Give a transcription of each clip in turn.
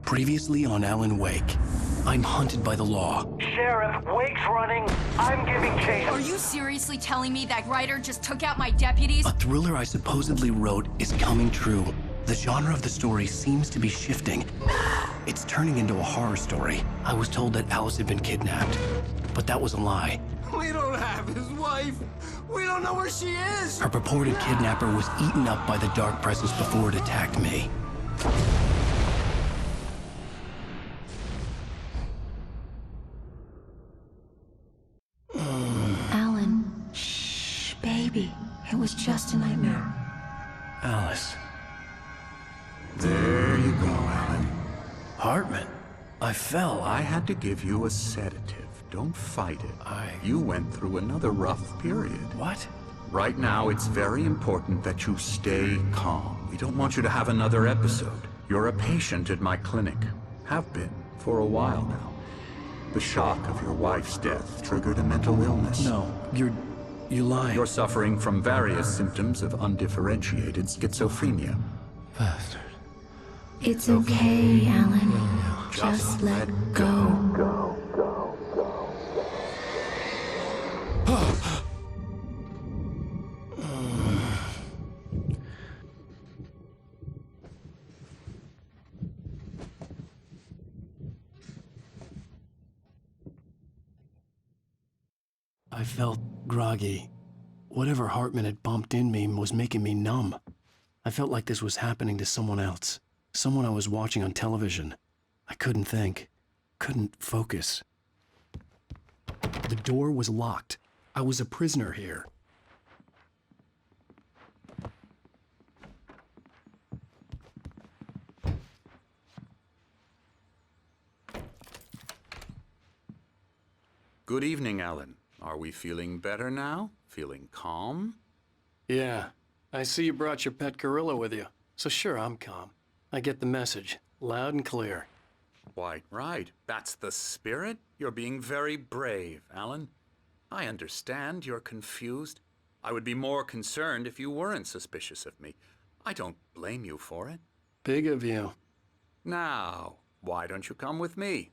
Previously on Alan Wake, I'm hunted by the law. Sheriff, Wake's running. I'm giving chase. Are you seriously telling me that writer just took out my deputies? A thriller I supposedly wrote is coming true. The genre of the story seems to be shifting. It's turning into a horror story. I was told that Alice had been kidnapped, but that was a lie. We don't have his wife. We don't know where she is. Her purported kidnapper was eaten up by the dark presence before it attacked me. Alan, shh, baby. It was just a nightmare. Alice. There you go, Alan. Hartman. I fell. I had to give you a sedative. Don't fight it. You went through another rough period. What? Right now, it's very important that you stay calm. We don't want you to have another episode. You're a patient at my clinic. Have been for a while now. The shock of your wife's death triggered a mental illness. No, you're lying. You're suffering from various symptoms of undifferentiated schizophrenia. Bastard. It's okay, Alan. Just let go. I felt groggy. Whatever Hartman had bumped in me was making me numb. I felt like this was happening to someone else. Someone I was watching on television. I couldn't think. Couldn't focus. The door was locked. I was a prisoner here. Good evening, Alan. Are we feeling better now? Feeling calm? Yeah. I see you brought your pet gorilla with you. So sure, I'm calm. I get the message. Loud and clear. Quite right. That's the spirit. You're being very brave, Alan. I understand you're confused. I would be more concerned if you weren't suspicious of me. I don't blame you for it. Big of you. Now, why don't you come with me?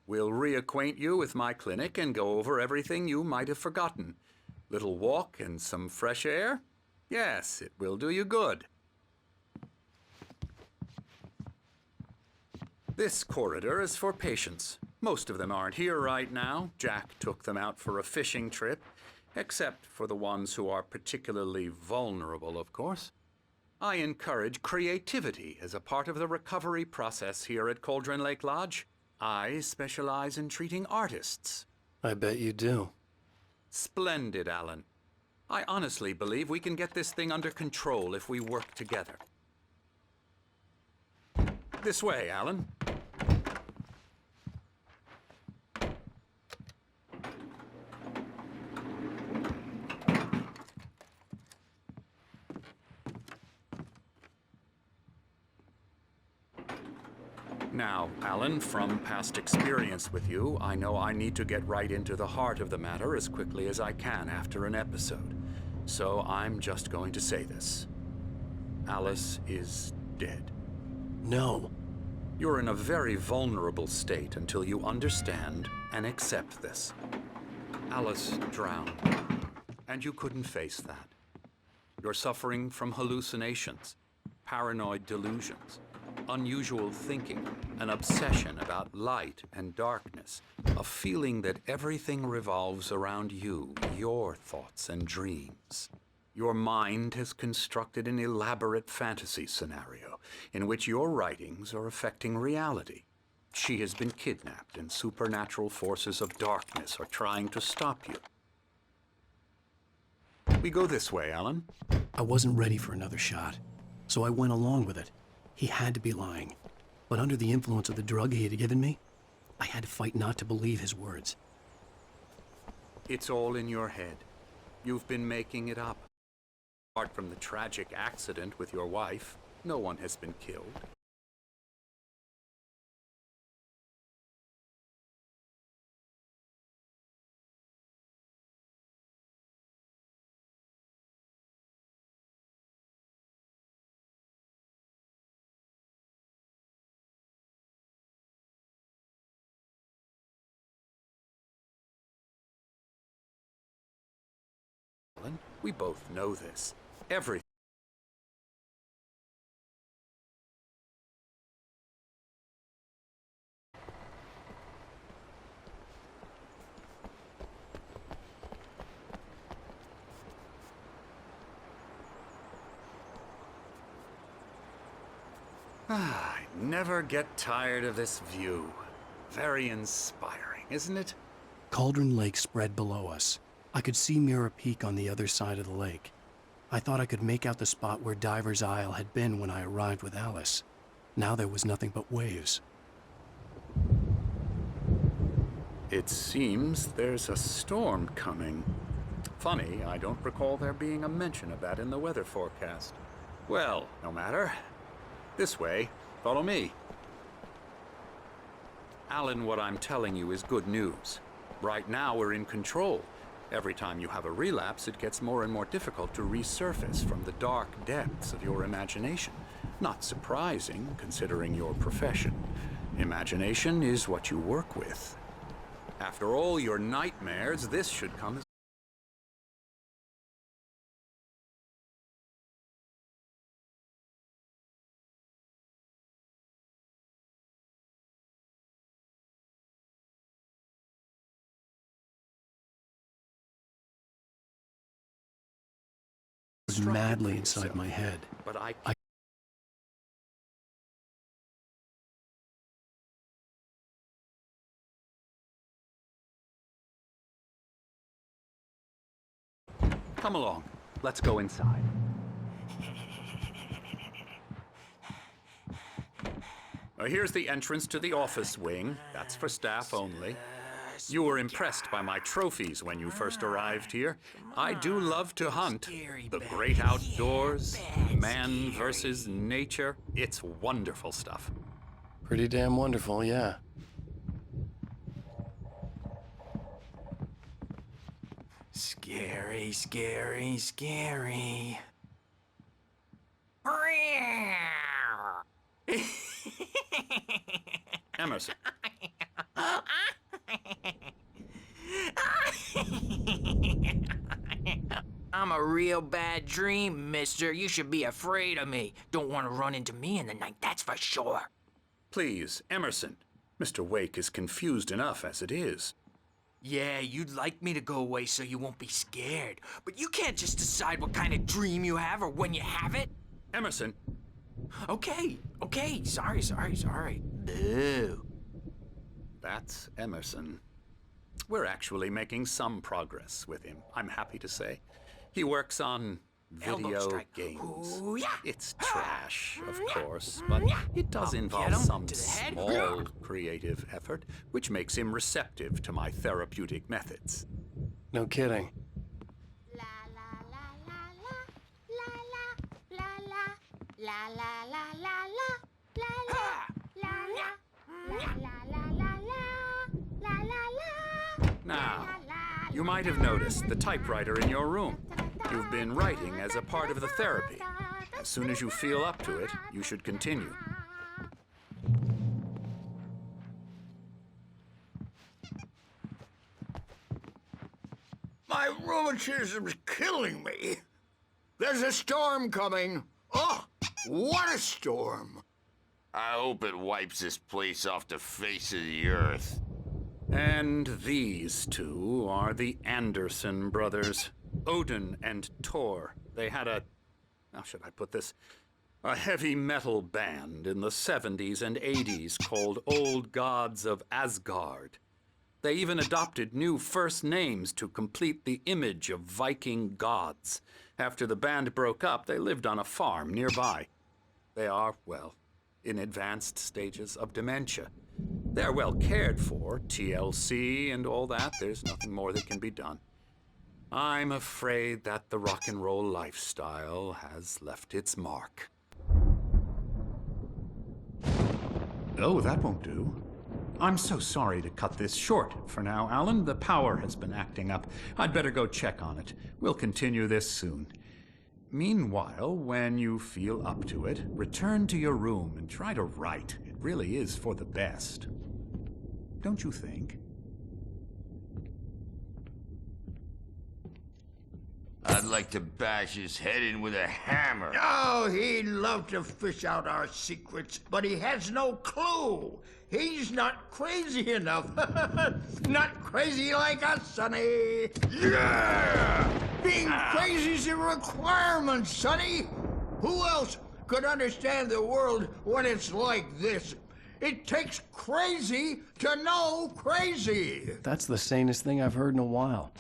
We'll reacquaint you with my clinic and go over everything you might have forgotten. Little walk and some fresh air? Yes, it will do you good. This corridor is for patients. Most of them aren't here right now. Jack took them out for a fishing trip, except for the ones who are particularly vulnerable, of course. I encourage creativity as a part of the recovery process here at Cauldron Lake Lodge. I specialize in treating artists. I bet you do. Splendid, Alan. I honestly believe we can get this thing under control if we work together. This way, Alan. Now, Alan, from past experience with you, I know I need to get right into the heart of the matter as quickly as I can after an episode. So I'm just going to say this. Alice is dead. No. You're in a very vulnerable state until you understand and accept this. Alice drowned, and you couldn't face that. You're suffering from hallucinations, paranoid delusions, unusual thinking, an obsession about light and darkness, a feeling that everything revolves around you, your thoughts and dreams. Your mind has constructed an elaborate fantasy scenario in which your writings are affecting reality. She has been kidnapped and supernatural forces of darkness are trying to stop you. We go this way, Alan. I wasn't ready for another shot, so I went along with it. He had to be lying. But under the influence of the drug he had given me, I had to fight not to believe his words. It's all in your head. You've been making it up. Apart from the tragic accident with your wife, no one has been killed. Alan. We both know this. Everything. I never get tired of this view. Very inspiring, isn't it? Cauldron Lake spread below us. I could see Mirror Peak on the other side of the lake. I thought I could make out the spot where Diver's Isle had been when I arrived with Alice. Now there was nothing but waves. It seems there's a storm coming. Funny, I don't recall there being a mention of that in the weather forecast. Well, no matter. This way. Follow me. Alan, what I'm telling you is good news. Right now, we're in control. Every time you have a relapse, it gets more and more difficult to resurface from the dark depths of your imagination. Not surprising, considering your profession. Imagination is what you work with. After all your nightmares, this should come as Madly inside my head. But I Come along. Let's go inside. Here's the entrance to the office wing. That's for staff only. You were impressed by my trophies when you first arrived here. I do love to hunt. The great outdoors, man versus nature. It's wonderful stuff. Pretty damn wonderful, yeah. Scary, scary, scary. Emerson. I'm a real bad dream, mister. You should be afraid of me. Don't want to run into me in the night, that's for sure. Please, Emerson. Mr. Wake is confused enough as it is. Yeah, you'd like me to go away so you won't be scared. But you can't just decide what kind of dream you have or when you have it. Emerson. Okay, sorry. Boo. That's Emerson. We're actually making some progress with him, I'm happy to say. He works on Elbow video strike. games. Ooh, yeah. It's trash, of course, but it does I'll involve get 'em some to the head. small creative effort, which makes him receptive to my therapeutic methods. No kidding. La la la la la la la la la la la la la la la la la. Now, you might have noticed the typewriter in your room. You've been writing as a part of the therapy. As soon as you feel up to it, you should continue. My rheumatism's killing me. There's a storm coming. Oh, what a storm. I hope it wipes this place off the face of the earth. And these two are the Anderson brothers, Odin and Thor. They had how should I put this? A heavy metal band in the 70s and 80s called Old Gods of Asgard. They even adopted new first names to complete the image of Viking gods. After the band broke up, they lived on a farm nearby. They are, well, in advanced stages of dementia. They're well cared for, TLC and all that. There's nothing more that can be done. I'm afraid that the rock and roll lifestyle has left its mark. Oh, that won't do. I'm so sorry to cut this short for now, Alan. The power has been acting up. I'd better go check on it. We'll continue this soon. Meanwhile, when you feel up to it, return to your room and try to write. It really is for the best. Don't you think? I'd like to bash his head in with a hammer. Oh, he'd love to fish out our secrets, but he has no clue. He's not crazy enough. Not crazy like us, Sonny. Yeah! Being crazy's a requirement, Sonny. Who else could understand the world when it's like this? It takes crazy to know crazy. That's the sanest thing I've heard in a while.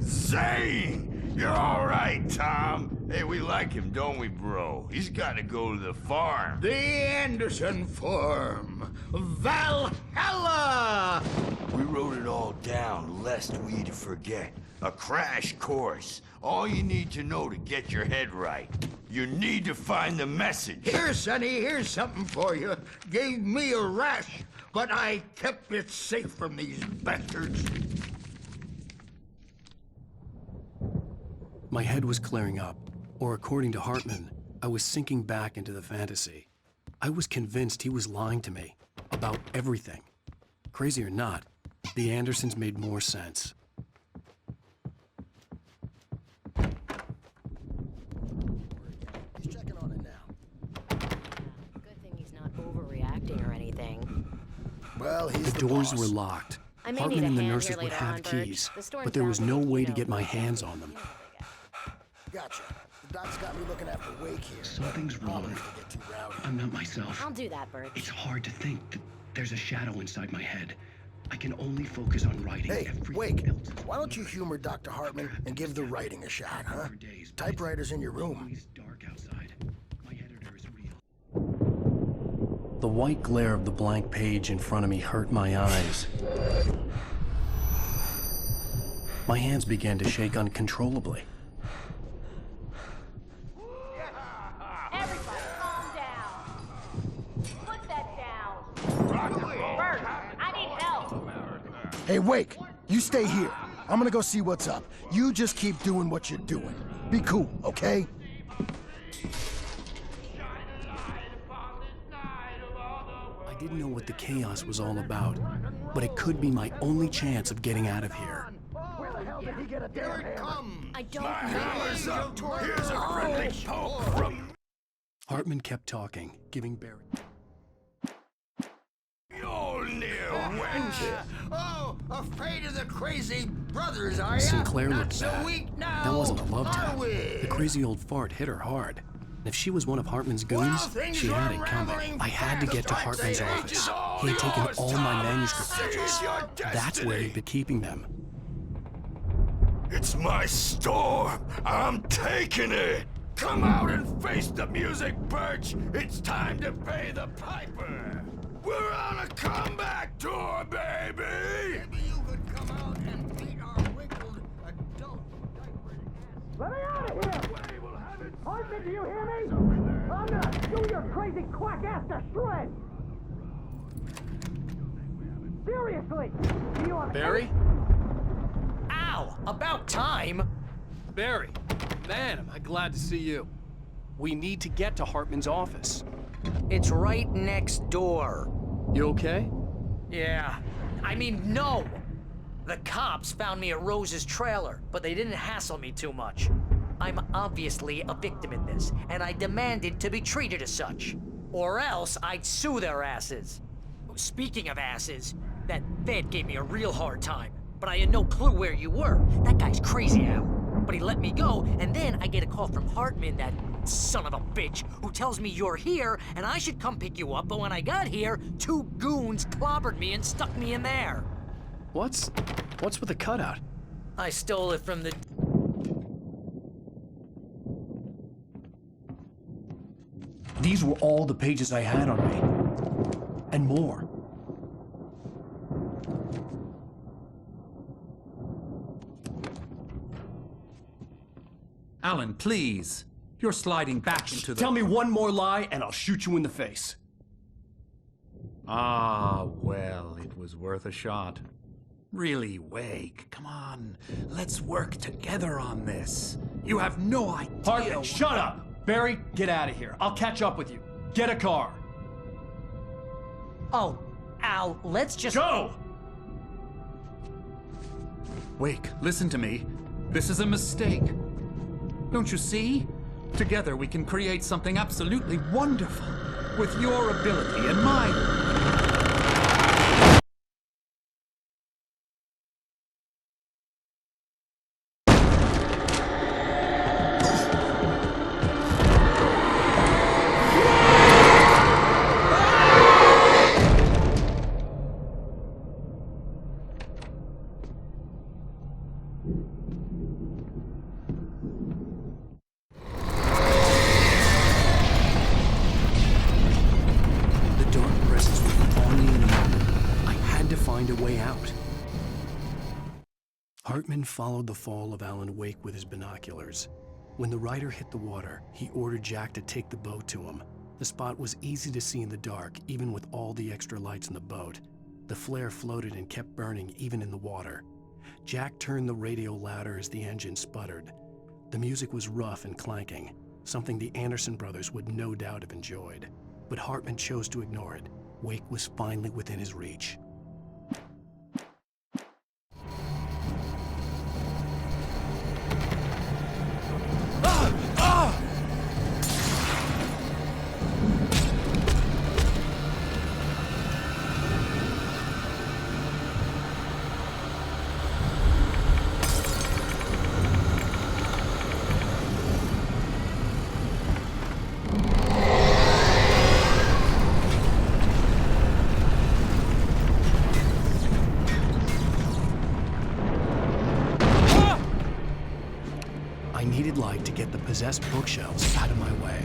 Zane! You're all right, Tom. Hey, we like him, don't we, bro? He's got to go to the farm. The Anderson Farm. Valhalla! We wrote it all down, lest we forget. A crash course. All you need to know to get your head right. You need to find the message. Here, Sonny, here's something for you. Gave me a rash, but I kept it safe from these bastards. My head was clearing up, or according to Hartman, I was sinking back into the fantasy. I was convinced he was lying to me about everything. Crazy or not, the Andersons made more sense. He's checking on it now. Good thing he's not overreacting or anything. Well, he's The doors were locked. I may Hartman need a and the hand nurses here would later have on, Birch. keys, The storm's but there was down no for way to mosquitoes, get my but hands on them. Gotcha. The doc's got me looking after Wake here. Something's wrong. Probably get too rowdy. I'm not myself. I'll do that, Birch. It's hard to think that there's a shadow inside my head. I can only focus on writing. Hey, Everything Wake, else is why don't you humor Dr. Hartman and give the writing a shot, huh? Typewriter's in your room. always dark outside. My editor is real. The white glare of the blank page in front of me hurt my eyes. My hands began to shake uncontrollably. Everybody, calm down. Put that down. Bert, I need help. Hey, Wake, you stay here. I'm gonna go see what's up. You just keep doing what you're doing. Be cool, okay? I didn't know what the chaos was all about, but it could be my only chance of getting out of here. Where the hell did he get a Here damn it hammer? comes. I don't Hammer's know. up. Here's a friendly poke from Hartman kept talking, giving Barry. your near wench. Oh, afraid of the crazy brothers, are ya? Sinclair Not looked so bad. weak now. That wasn't a love are tap. we? The crazy old fart hit her hard. And if she was one of Hartman's goons, Well, things she had it are coming. unraveling I had to get to fast. Hartman's Stage office. is all He had taken yours, all my Tom. manuscript Seize pages. your That's where he'd destiny. been keeping them. It's my storm. I'm taking it. Come out and face the music, Birch. It's time to pay the piper. We're on a comeback tour, baby. Maybe you could come out and beat our wrinkled adult diapered ass. Let me out of here! Hartman, do you hear me? I'm gonna chew your crazy quack ass to shreds! Seriously! Do you want Barry? Ow! About time! Barry! Man, am I glad to see you. We need to get to Hartman's office. It's right next door. You okay? Yeah. I mean, no! The cops found me at Rose's trailer, but they didn't hassle me too much. I'm obviously a victim in this, and I demanded to be treated as such. Or else I'd sue their asses. Speaking of asses, that vet gave me a real hard time, but I had no clue where you were. That guy's crazy, Al. But he let me go, and then I get a call from Hartman, that son of a bitch, who tells me you're here and I should come pick you up, but when I got here, 2 goons clobbered me and stuck me in there. What's with the cutout? I stole it from the... These were all the pages I had on me. And more. Alan, please. You're sliding back into the... Tell me one more lie and I'll shoot you in the face. Ah, well, it was worth a shot. Really, Wake, come on. Let's work together on this. You have no idea... Hartman, shut up! Barry, get out of here. I'll catch up with you. Get a car. Oh, Al, let's just... Go! Wake, listen to me. This is a mistake. Don't you see? Together we can create something absolutely wonderful. With your ability and mine. Hartman followed the fall of Alan Wake with his binoculars. When the rider hit the water, he ordered Jack to take the boat to him. The spot was easy to see in the dark, even with all the extra lights in the boat. The flare floated and kept burning even in the water. Jack turned the radio louder as the engine sputtered. The music was rough and clanking, something the Anderson brothers would no doubt have enjoyed. But Hartman chose to ignore it. Wake was finally within his reach. I needed light to get the possessed bookshelves out of my way.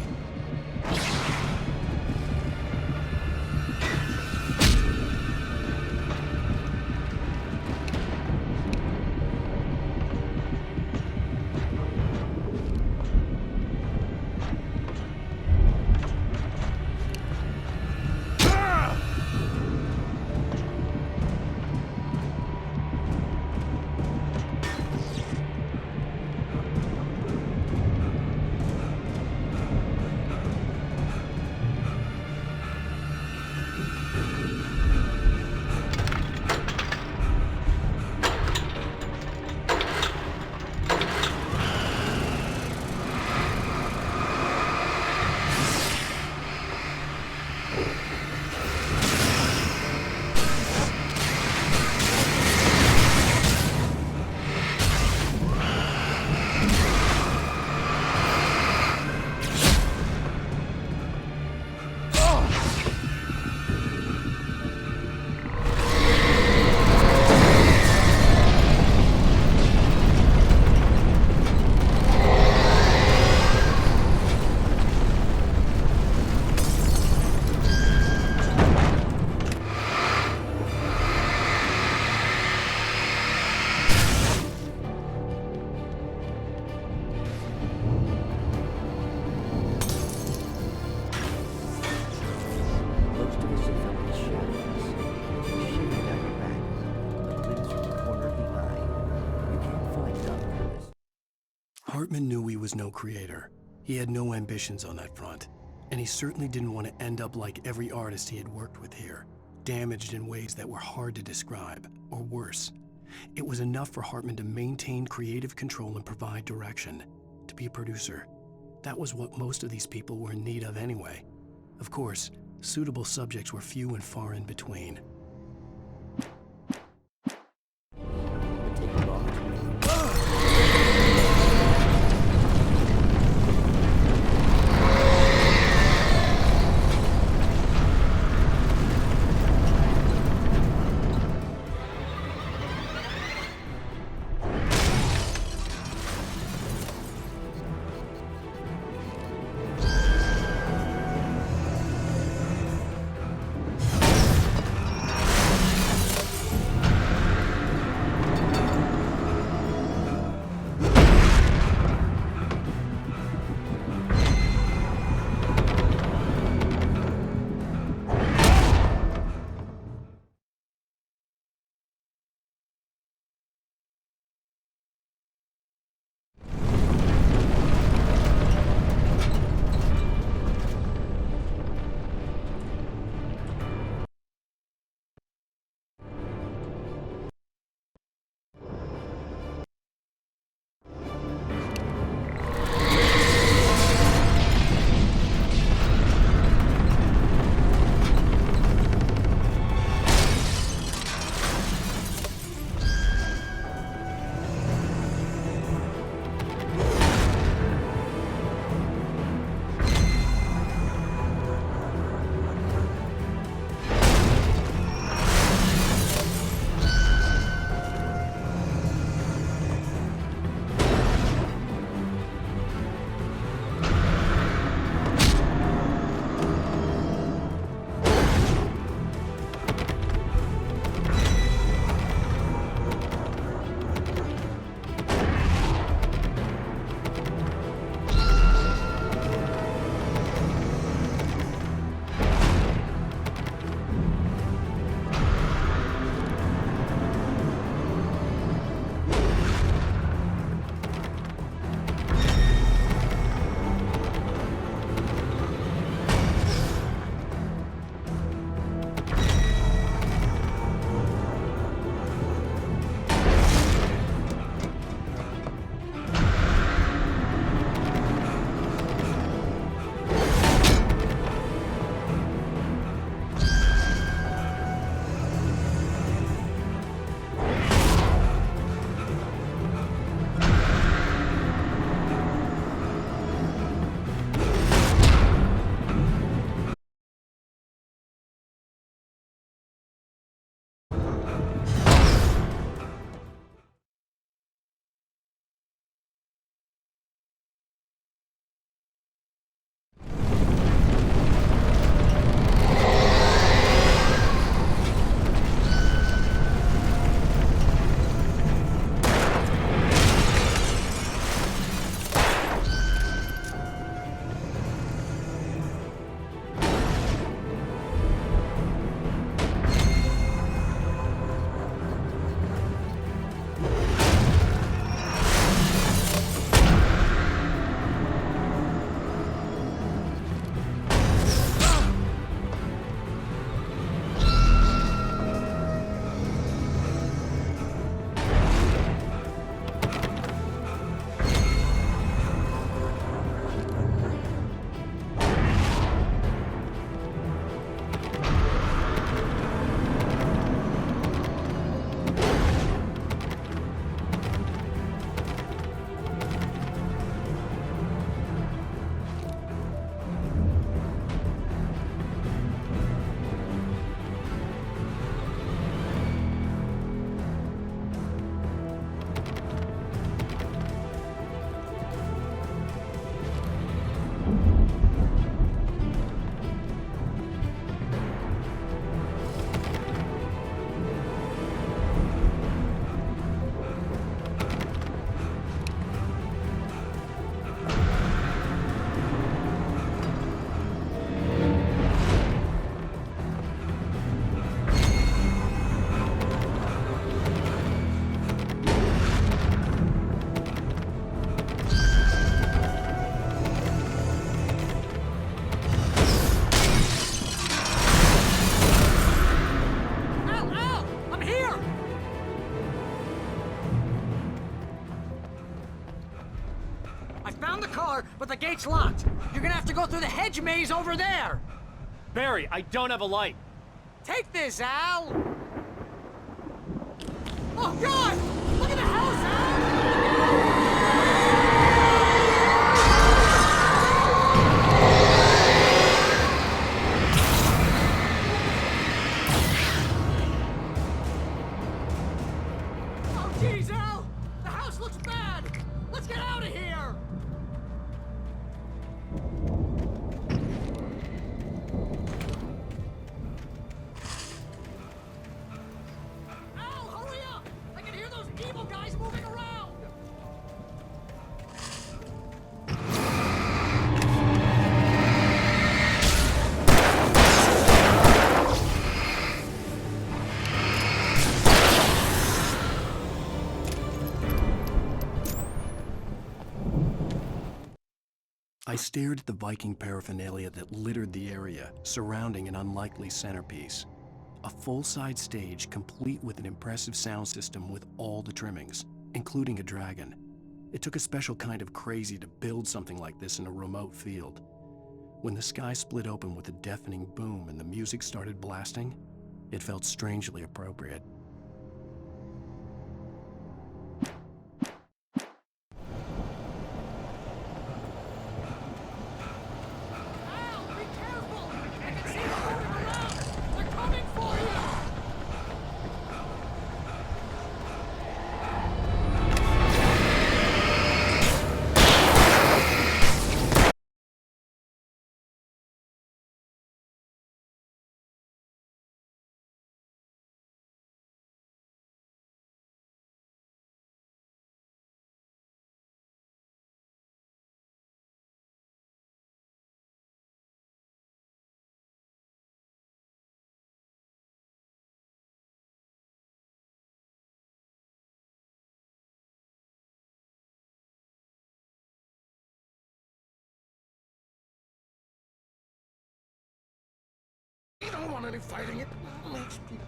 Hartman knew he was no creator. He had no ambitions on that front, and he certainly didn't want to end up like every artist he had worked with here, damaged in ways that were hard to describe, or worse. It was enough for Hartman to maintain creative control and provide direction, to be a producer. That was what most of these people were in need of anyway. Of course, suitable subjects were few and far in between. gate's locked. You're gonna have to go through the hedge maze over there. Barry, I don't have a light. Take this, Al. Oh, God! Look at the house, Oh, geez, Al! The house looks bad! Let's get out of here! Al, hurry up! I can hear those evil guys moving around! I stared at the Viking paraphernalia that littered the area, surrounding an unlikely centerpiece. A full-size stage complete with an impressive sound system with all the trimmings, including a dragon. It took a special kind of crazy to build something like this in a remote field. When the sky split open with a deafening boom and the music started blasting, it felt strangely appropriate. Al, be careful! I can see them moving around! They're coming for you! You don't want any fighting. It makes people...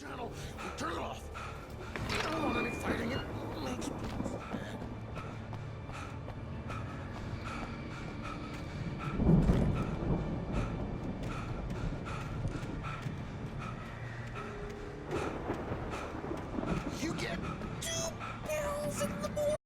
Channel, turn it off. I don't want any fighting. It makes people sad. You get 2 barrels in the morning.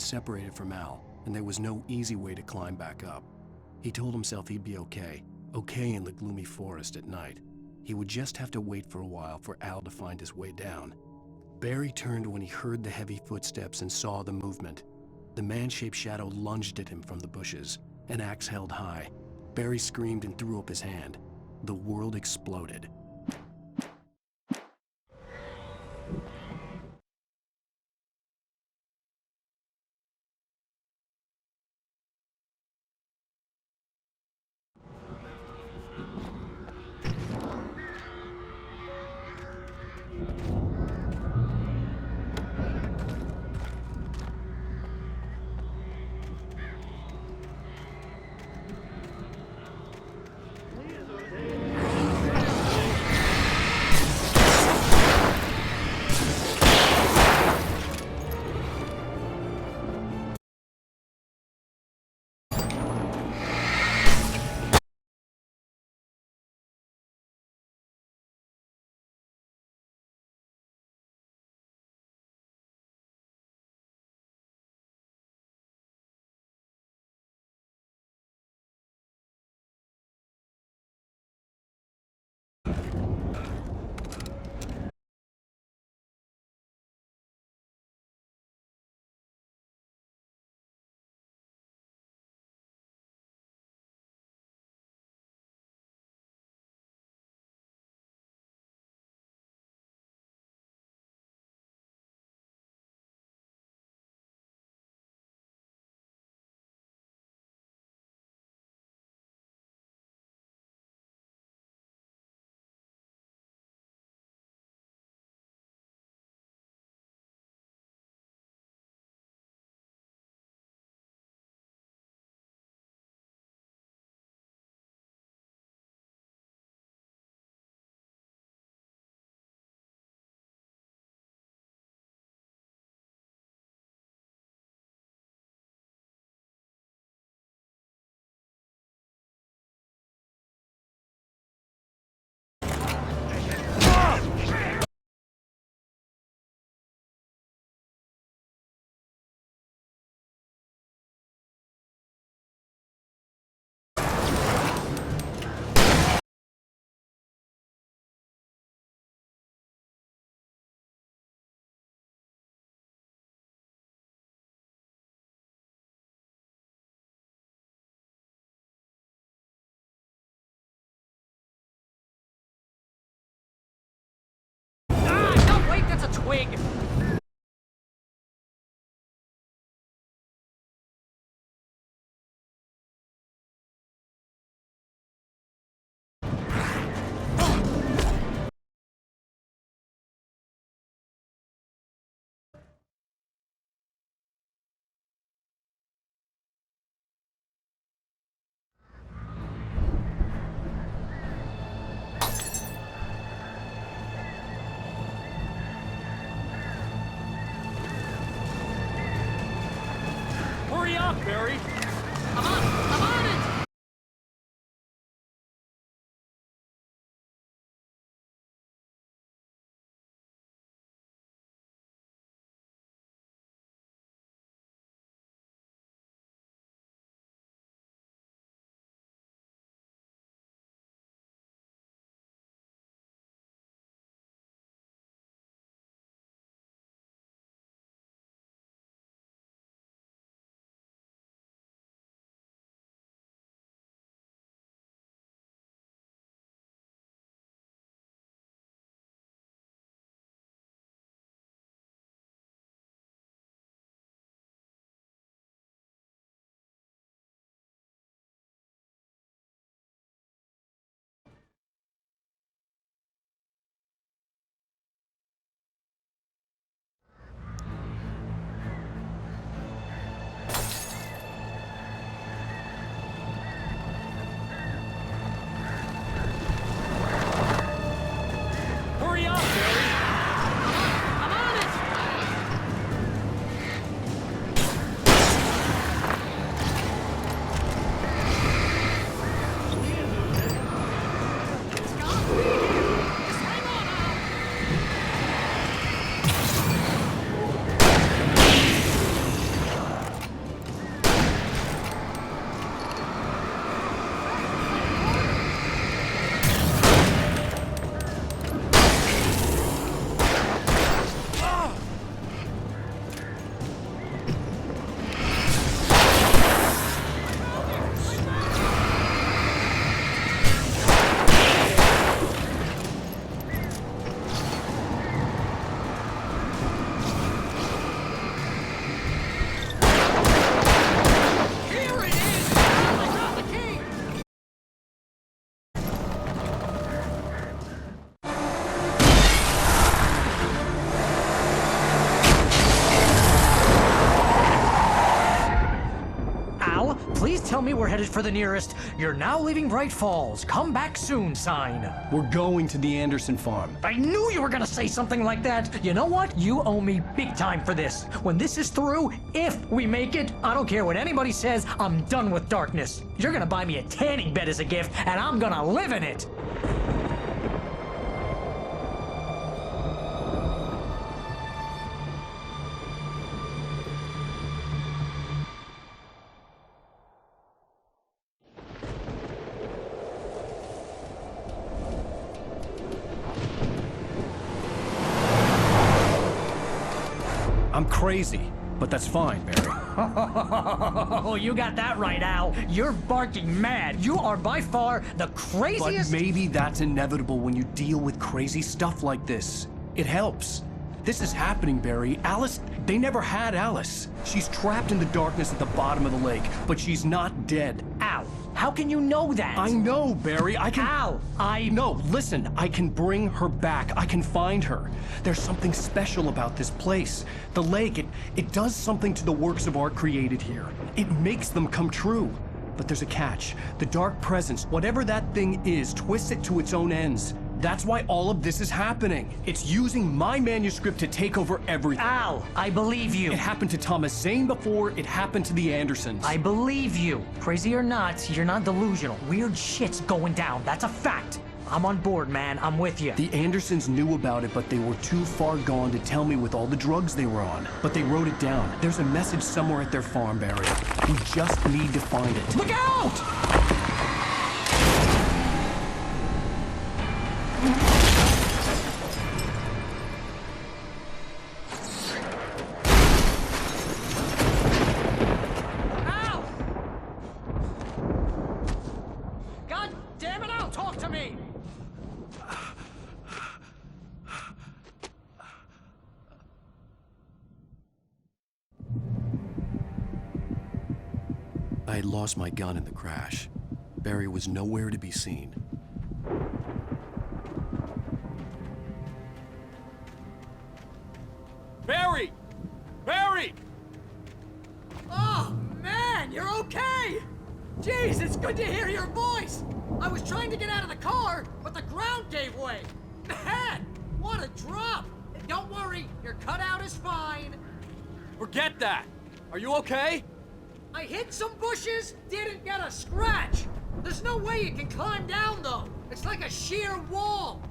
separated from Al, and there was no easy way to climb back up. He told himself he'd be okay in the gloomy forest at night. He would just have to wait for a while for Al to find his way down. Barry turned when he heard the heavy footsteps and saw the movement. The man-shaped shadow lunged at him from the bushes, an axe held high. Barry screamed and threw up his hand. The world exploded. Ah, no, wait, that's a twig! Hurry up, Barry! I'm on it! tell me we're headed for the nearest "You're now leaving Bright Falls. Come back soon" sign. We're going to the Anderson farm. I knew you were gonna say something like that. You know what? You owe me big time for this. When this is through, if we make it, I don't care what anybody says, I'm done with darkness. You're gonna buy me a tanning bed as a gift, and I'm gonna live in it. I'm crazy, but that's fine, Barry. Oh, you got that right, Al. You're barking mad. You are by far the craziest. But maybe that's inevitable when you deal with crazy stuff like this. It helps. This is happening, Barry. Alice, they never had Alice. She's trapped in the darkness at the bottom of the lake, but she's not dead. Al, how can you know that? I know, Barry. I can... Al, No, listen. I can bring her back. I can find her. There's something special about this place. The lake, it does something to the works of art created here. It makes them come true. But there's a catch. The dark presence, whatever that thing is, twists it to its own ends. That's why all of this is happening. It's using my manuscript to take over everything. Al, I believe you. It happened to Thomas Zane before, it happened to the Andersons. I believe you. Crazy or not, you're not delusional. Weird shit's going down. That's a fact. I'm on board, man. I'm with you. The Andersons knew about it, but they were too far gone to tell me with all the drugs they were on. But they wrote it down. There's a message somewhere at their farm, Barry. We just need to find it. Look out! Al! God damn it, Al, talk to me! I had lost my gun in the crash. Barry was nowhere to be seen. Barry! Barry! Oh, man, you're okay! Jeez, it's good to hear your voice! I was trying to get out of the car, but the ground gave way. Man, what a drop! Don't worry, your cutout is fine. Forget that! Are you okay? I hit some bushes, didn't get a scratch. There's no way you can climb down, though. It's like a sheer wall.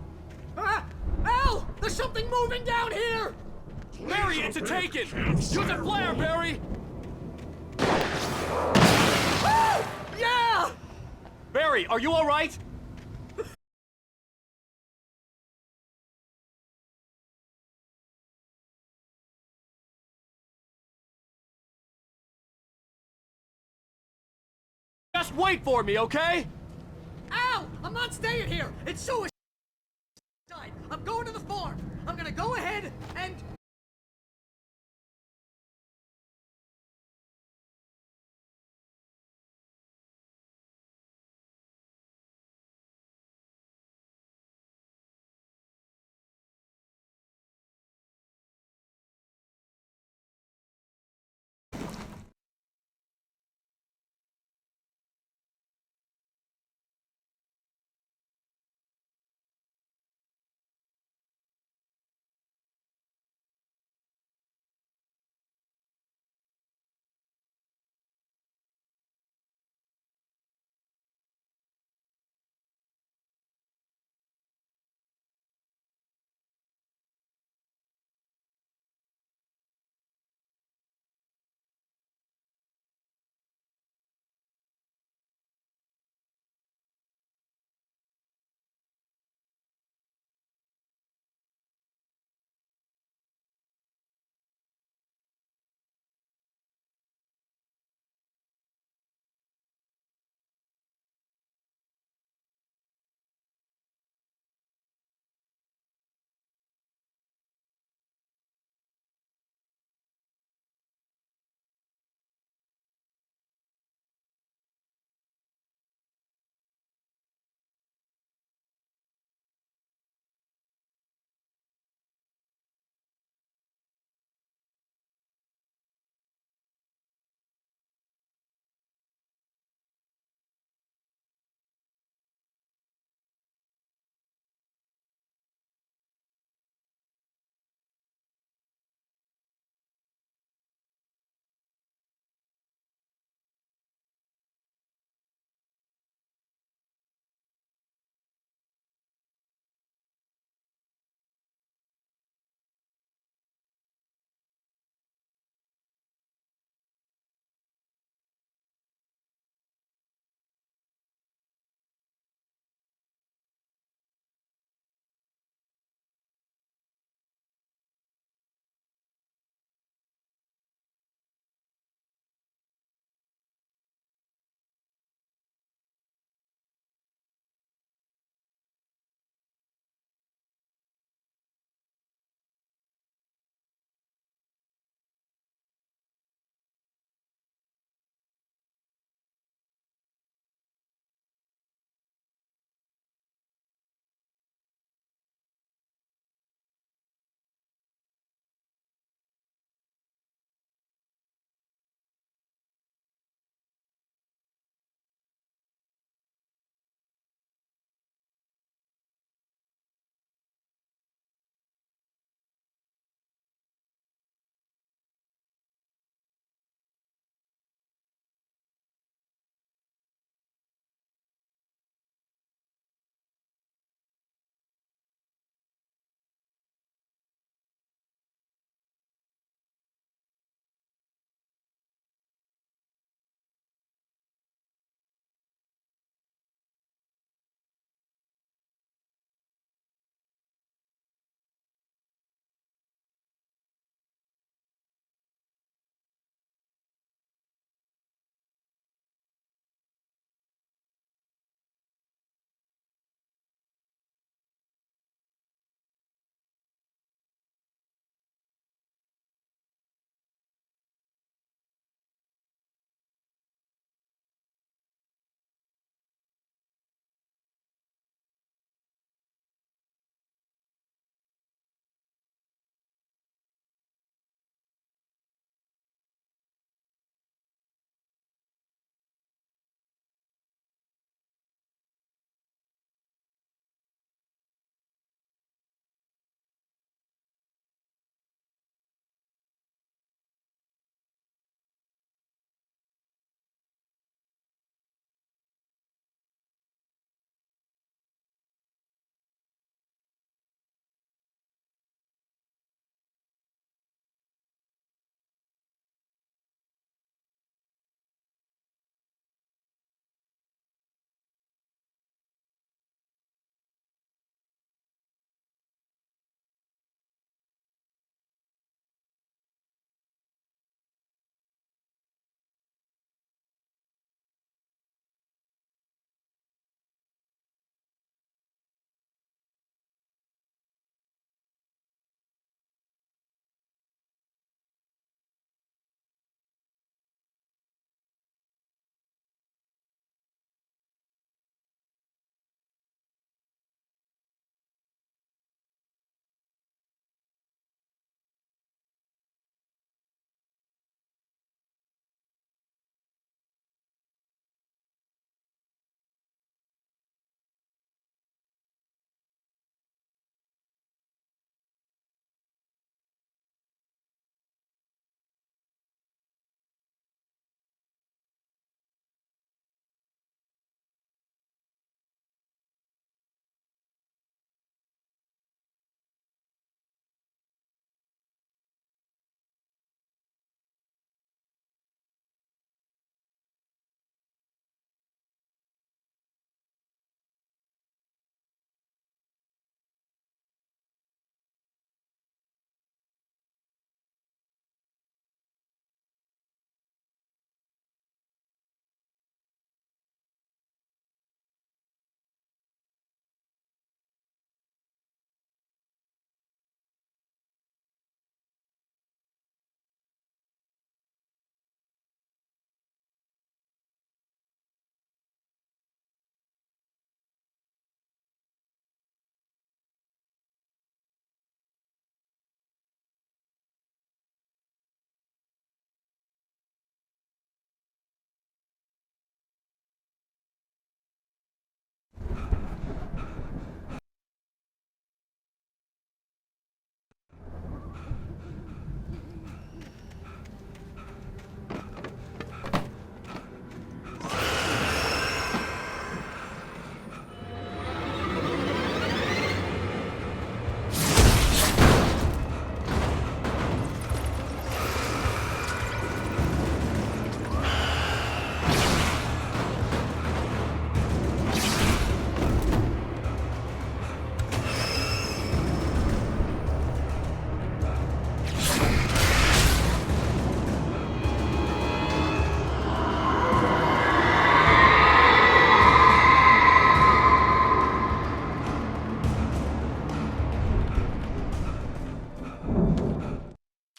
Ah! Al! There's something moving down here! Barry, it's a taken! Use a flare, Barry! Ah! Yeah! Barry, are you alright? Just wait for me, okay? Al! I'm not staying here! It's suicide! I'm going to the farm! I'm gonna go ahead and...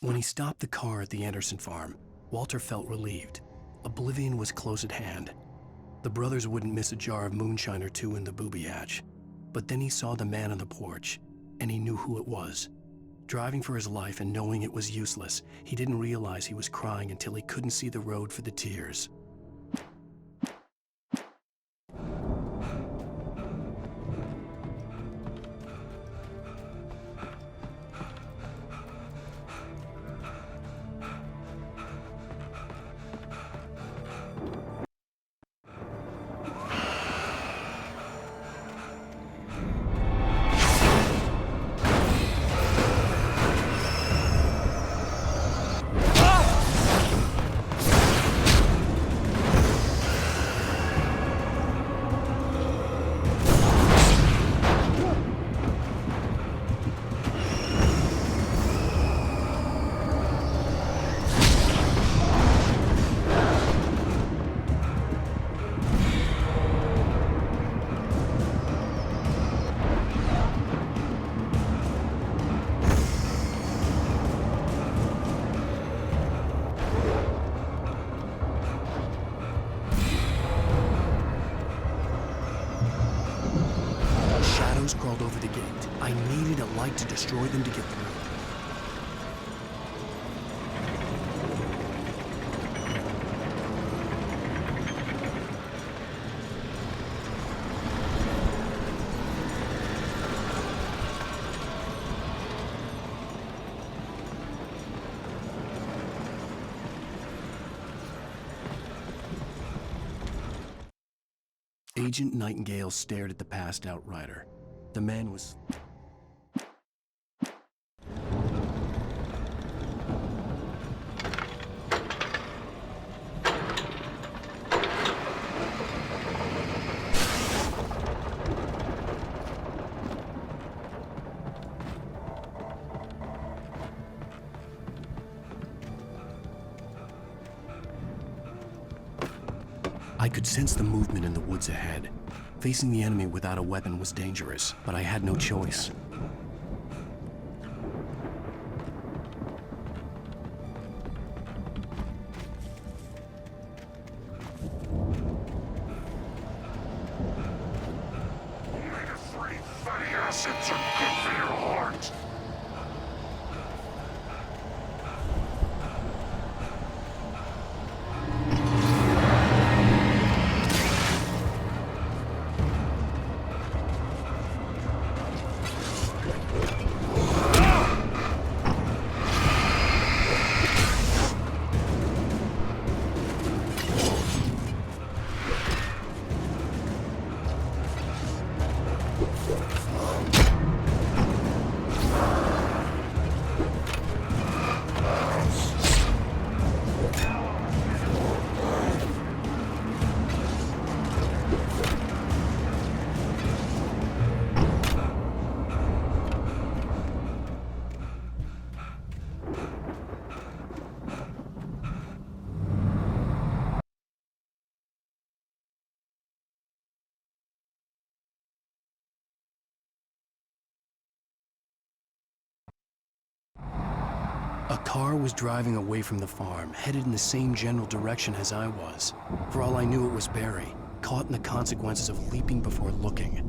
When he stopped the car at the Anderson farm, Walter felt relieved. Oblivion was close at hand. The brothers wouldn't miss a jar of moonshine or two in the booby hatch. But then he saw the man on the porch, and he knew who it was. Driving for his life and knowing it was useless, he didn't realize he was crying until he couldn't see the road for the tears. Crawled over the gate. I needed a light to destroy them to get through. Agent Nightingale stared at the passed out rider. The man was... I could sense the movement in the woods ahead. Facing the enemy without a weapon was dangerous, but I had no choice. Omega-3 fatty acids are good for your heart. A car was driving away from the farm, headed in the same general direction as I was. For all I knew, it was Barry, caught in the consequences of leaping before looking.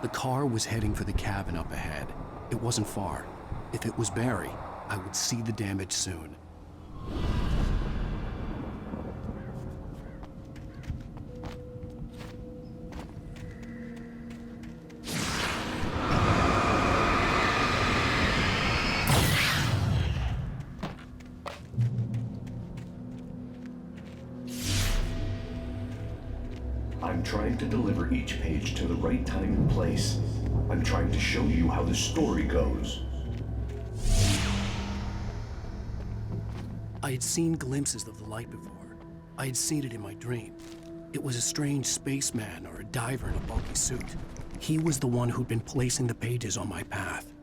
The car was heading for the cabin up ahead. It wasn't far. If it was Barry, I would see the damage soon. I'm trying to deliver each page to the right time and place. I'm trying to show you how the story goes. I had seen glimpses of the light before. I had seen it in my dream. It was a strange spaceman or a diver in a bulky suit. He was the one who'd been placing the pages on my path.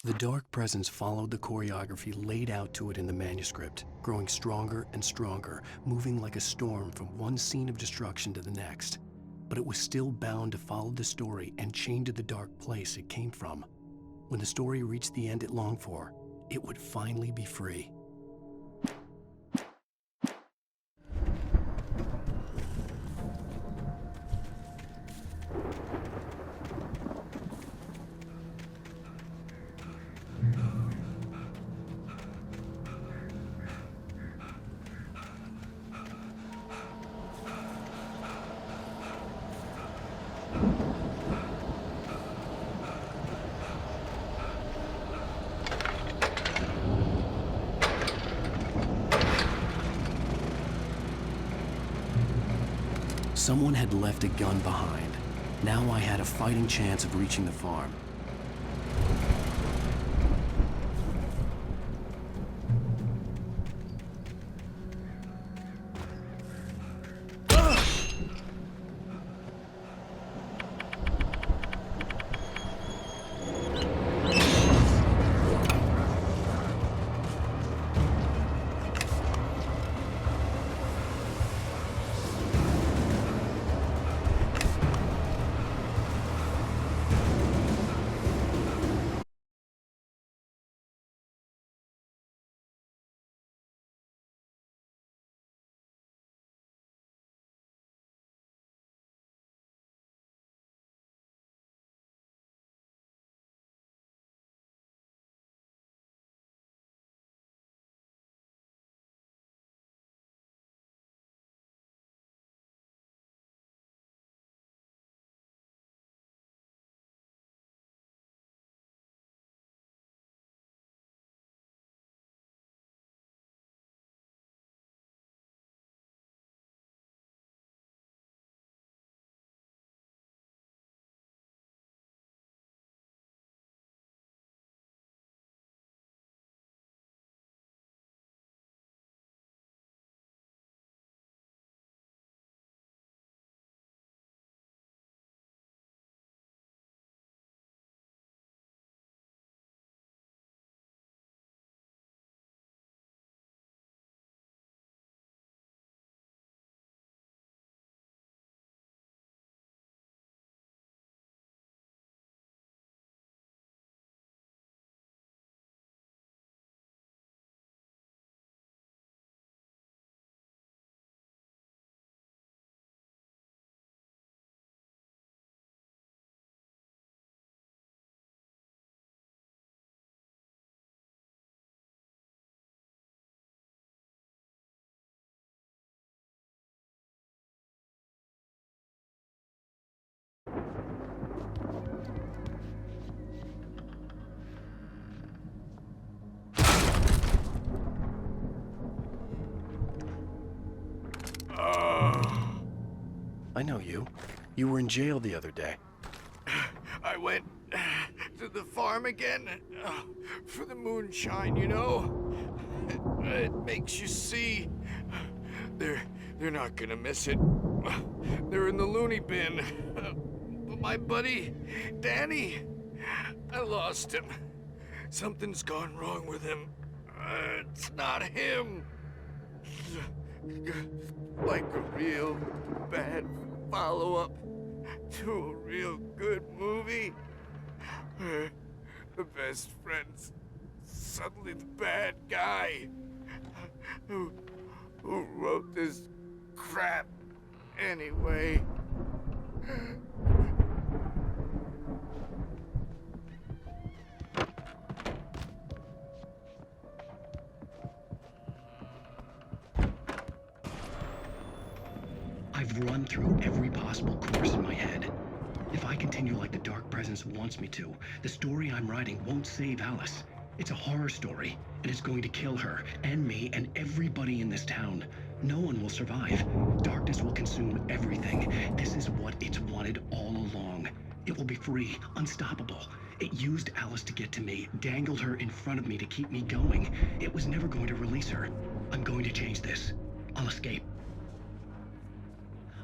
The dark presence followed the choreography laid out to it in the manuscript, growing stronger and stronger, moving like a storm from one scene of destruction to the next. But it was still bound to follow the story and chained to the dark place it came from. When the story reached the end it longed for, it would finally be free. Someone had left a gun behind. Now I had a fighting chance of reaching the farm. I know you. You were in jail the other day. I went to the farm again for the moonshine, you know? It makes you see. They're not gonna miss it. They're in the loony bin. But my buddy, Danny, I lost him. Something's gone wrong with him. It's not him. Like a real bad follow-up to a real good movie. Where the best friend's suddenly the bad guy. Who wrote this crap anyway? I've run through every possible course in my head. If I continue like the Dark Presence wants me to, the story I'm writing won't save Alice. It's a horror story, and it's going to kill her, and me, and everybody in this town. No one will survive. Darkness will consume everything. This is what it's wanted all along. It will be free, unstoppable. It used Alice to get to me, dangled her in front of me to keep me going. It was never going to release her. I'm going to change this. I'll escape.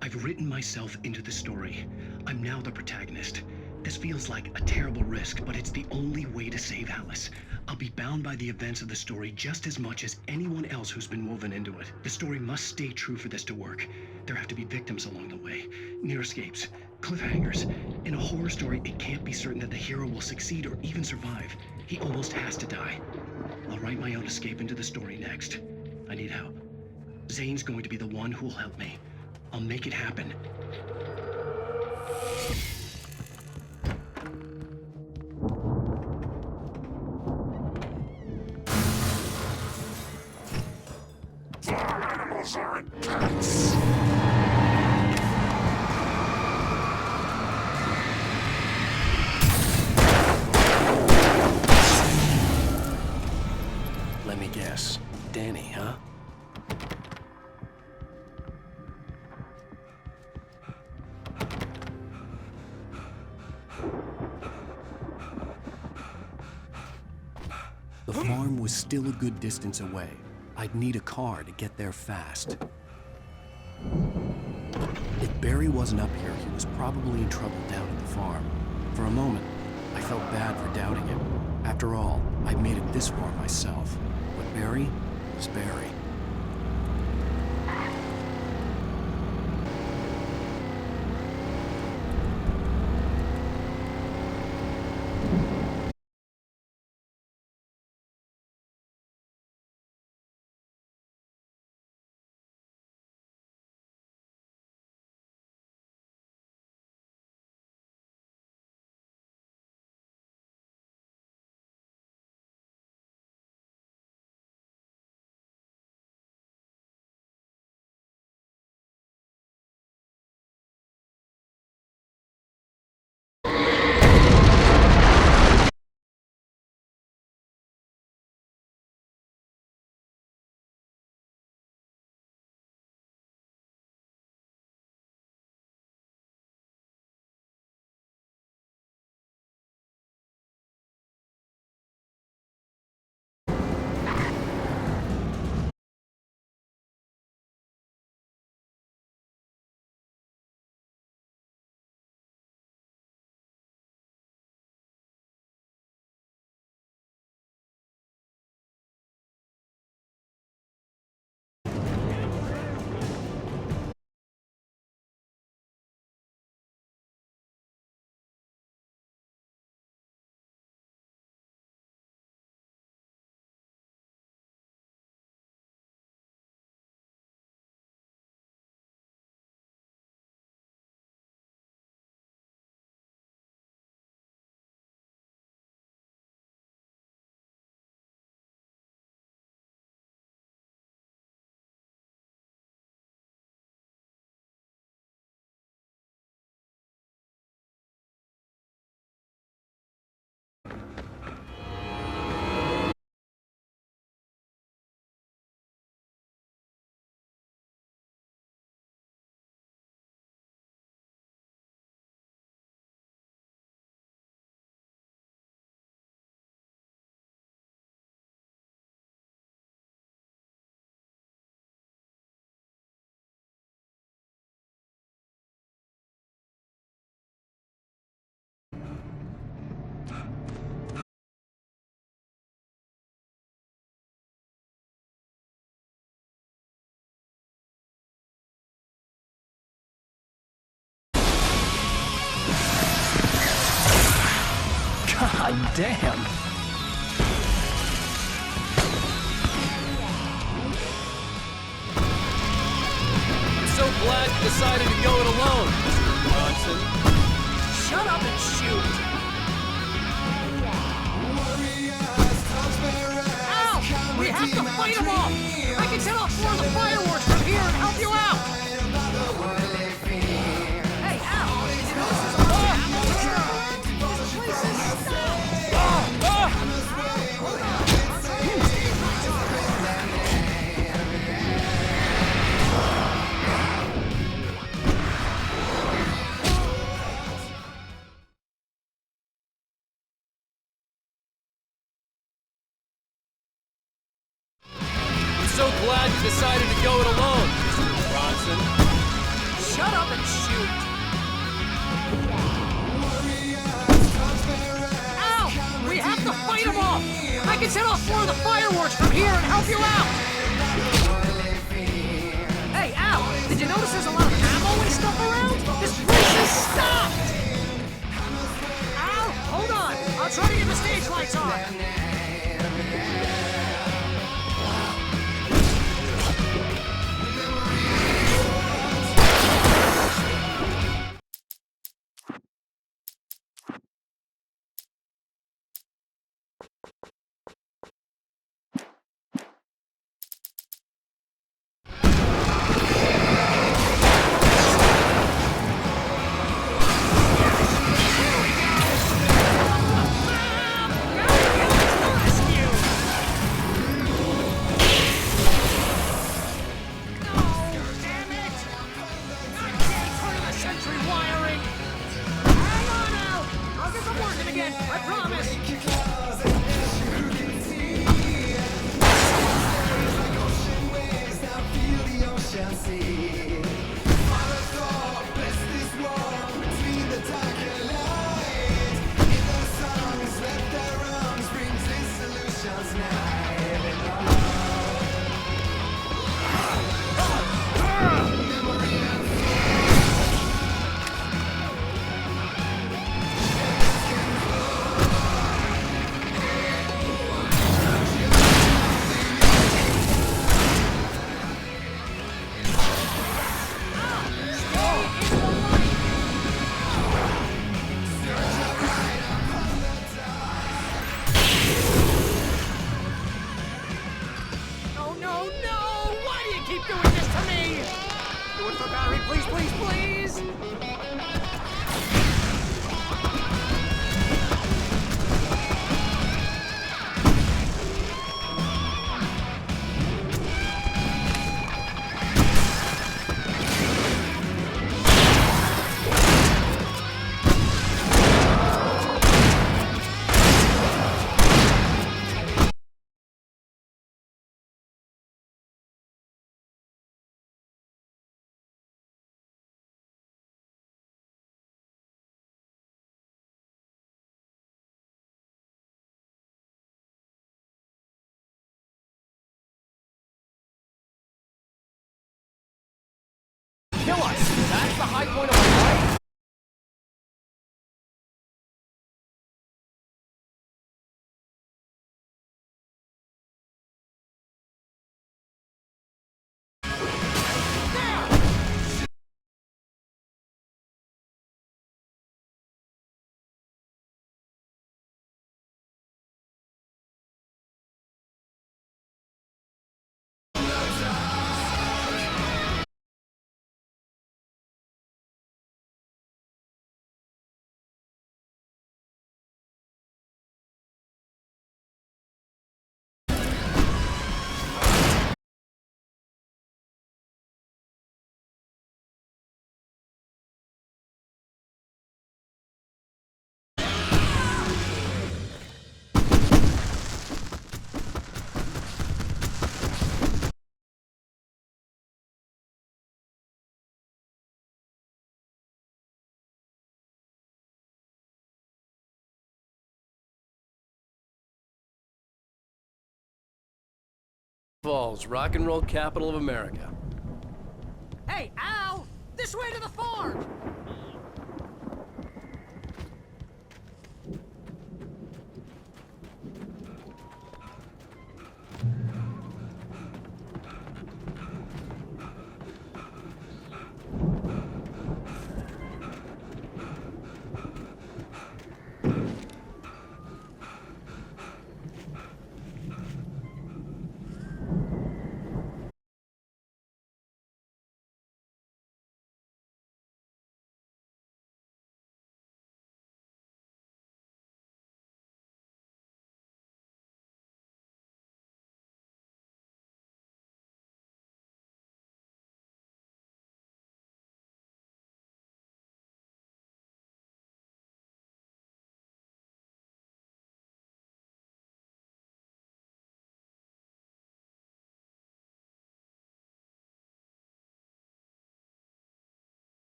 I've written myself into the story. I'm now the protagonist. This feels like a terrible risk, but it's the only way to save Alice. I'll be bound by the events of the story just as much as anyone else who's been woven into it. The story must stay true for this to work. There have to be victims along the way, near escapes, cliffhangers. In a horror story, it can't be certain that the hero will succeed or even survive. He almost has to die. I'll write my own escape into the story next. I need help. Zane's going to be the one who'll help me. I'll make it happen. Farm animals aren't pets. Let me guess. Danny, huh? The farm was still a good distance away. I'd need a car to get there fast. If Barry wasn't up here, he was probably in trouble down at the farm. For a moment, I felt bad for doubting him. After all, I'd made it this far myself. But Barry was Barry. God damn! So glad you decided to go it alone, Mr. Bronson. Shut up and shoot! Ow! We have to fight them off! I can set off more of the fireworks from here and help you out! Hey, ow! You know this is glad you decided to go it alone, Mr. Bronson. Shut up and shoot! Al! We have to fight them off! I can set off more of the fireworks from here and help you out! Hey, Al! Did you notice there's a lot of ammo and stuff around? This race has stopped! Al, hold on! I'll try to get the stage lights on! Kill us! That's the high point of our life? Falls, rock and roll capital of America. Hey, Al! This way to the farm!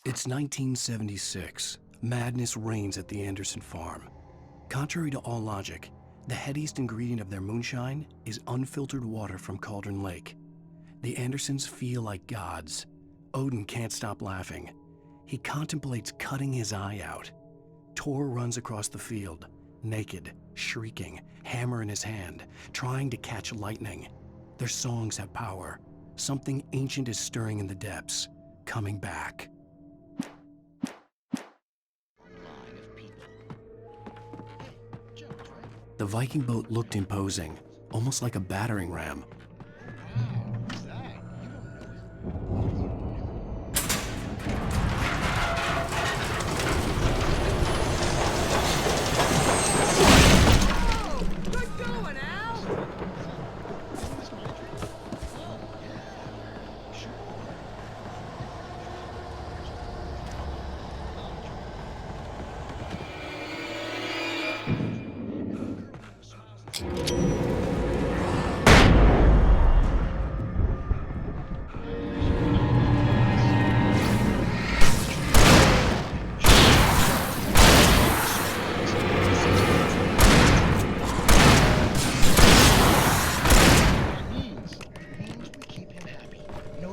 It's 1976. Madness reigns at the Anderson farm. Contrary to all logic, the headiest ingredient of their moonshine is unfiltered water from Cauldron Lake. The Andersons feel like gods. Odin can't stop laughing. He contemplates cutting his eye out. Tor runs across the field, naked, shrieking, hammer in his hand, trying to catch lightning. Their songs have power. Something ancient is stirring in the depths, coming back. The Viking boat looked imposing, almost like a battering ram.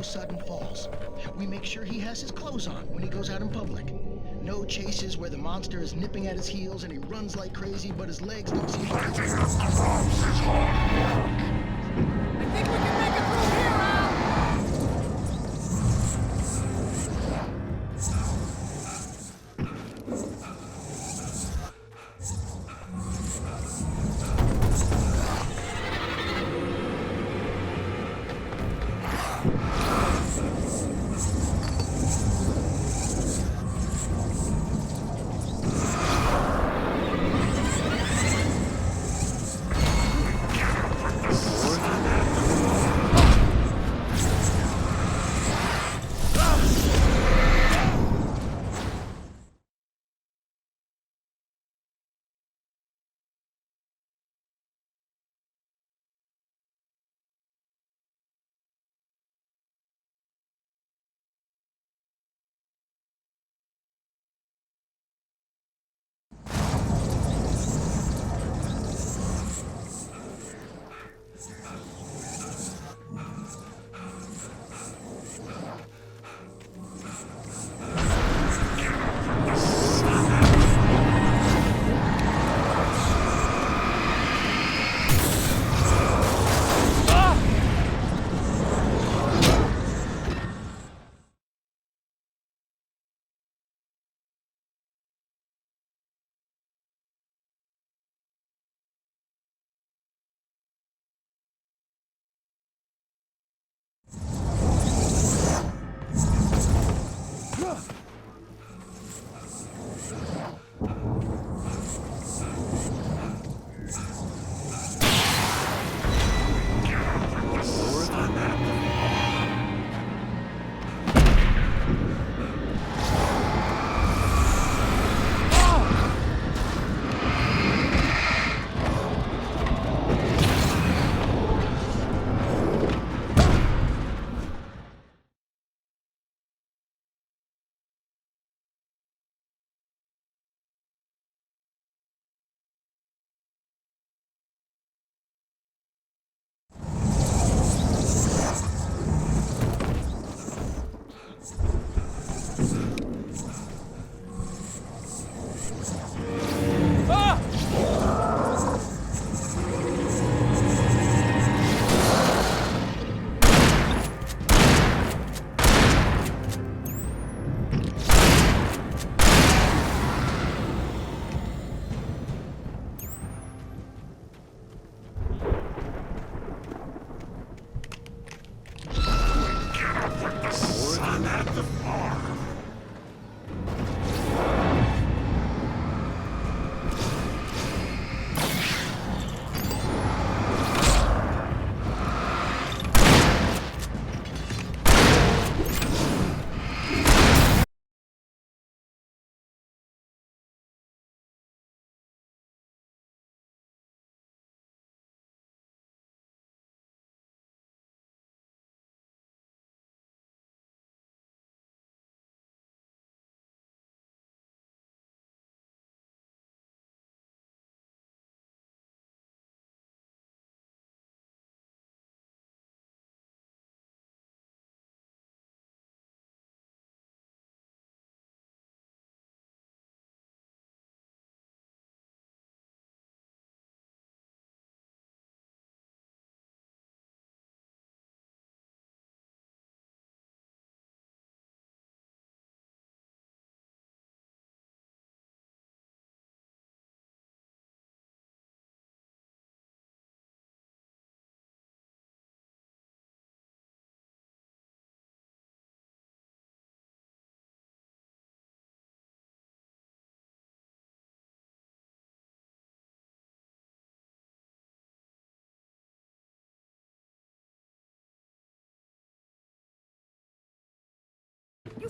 Sudden falls. We make sure he has his clothes on when he goes out in public. No chases where the monster is nipping at his heels and he runs like crazy, but his legs don't seem to... I think we can make it through here,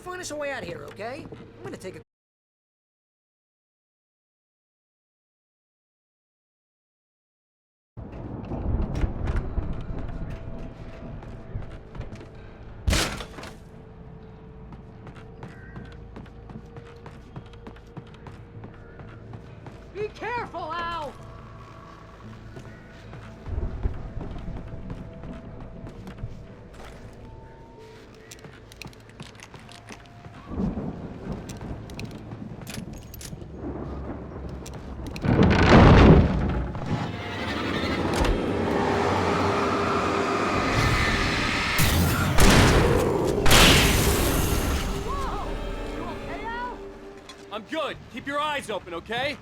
find us a way out of here, okay? I'm gonna take a... Be careful, Al! I'm good. Keep your eyes open, okay?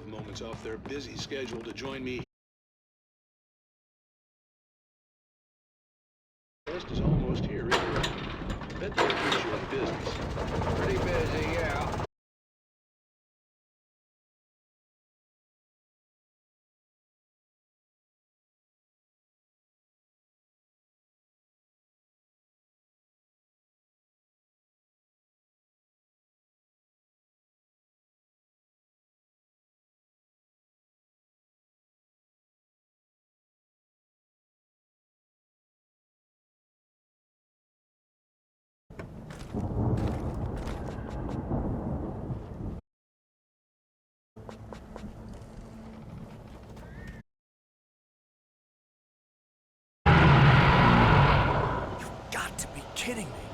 Moments off their busy schedule to join me. Guest is almost here. Bet they're appreciate business. Pretty busy, yeah. Got to be kidding me.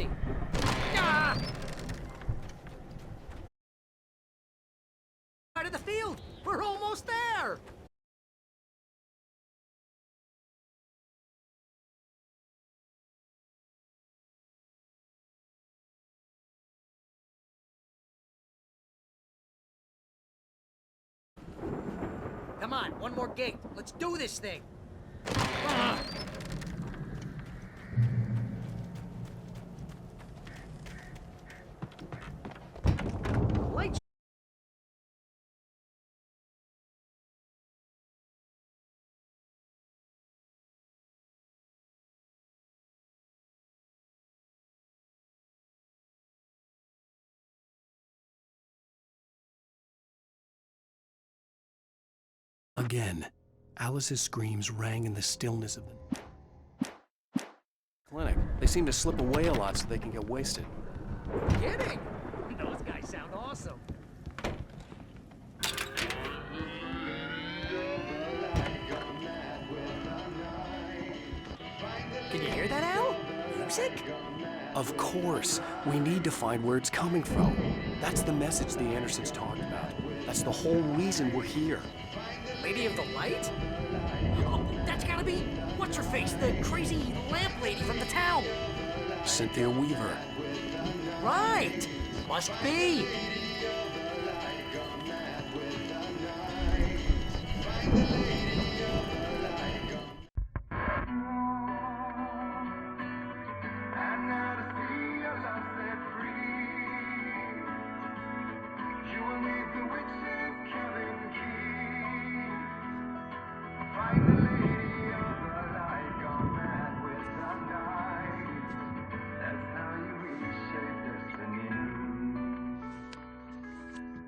Sonny! Ah! Out of the field! We're almost there! Come on, one more gate. Let's do this thing. Lights. Again, Alice's screams rang in the stillness of the clinic. They seem to slip away a lot so they can get wasted. Kidding? Those guys sound awesome. Can you hear that, Al? Music? Of course. We need to find where it's coming from. That's the message the Andersons talked about. That's the whole reason we're here. Lady of the Light? Oh, that's gotta be what's-her-face, the crazy lamp lady from the town. Cynthia Weaver. Right. Must be.